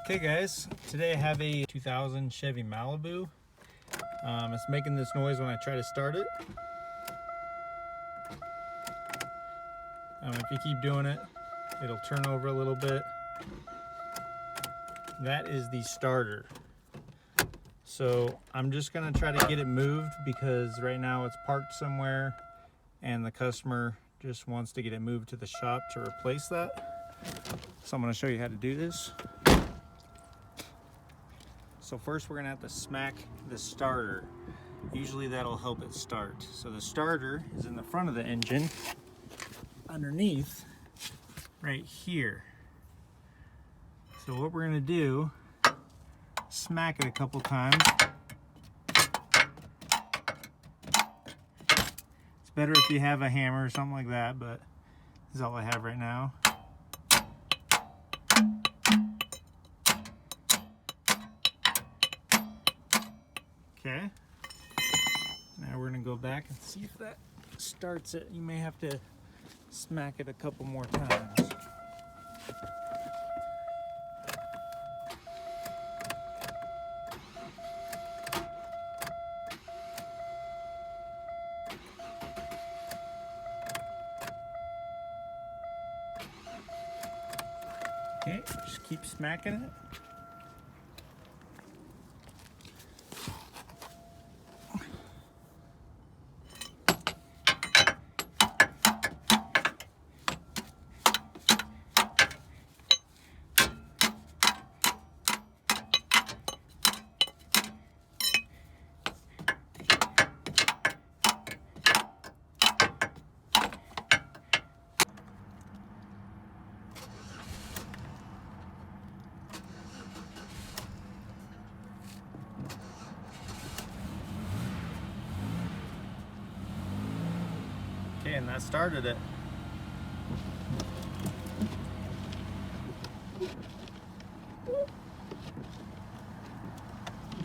Okay guys, today I have a 2000 Chevy Malibu. It's making this noise when I try to start it. If you keep doing it, it'll turn over a little bit. That is the starter. So I'm just gonna try to get it moved because right now it's parked somewhere and the customer just wants to get it moved to the shop to replace that. So I'm gonna show you how to do this. So first we're gonna have to smack the starter. Usually that'll help it start. So the starter is in the front of the engine, underneath, right here. So what we're gonna do, smack it a couple times. It's better if you have a hammer or something like that, but this is all I have right now. Okay, now we're gonna go back and see if that starts it. You may have to smack it a couple more times. Okay, just keep smacking it. Okay, and that started it.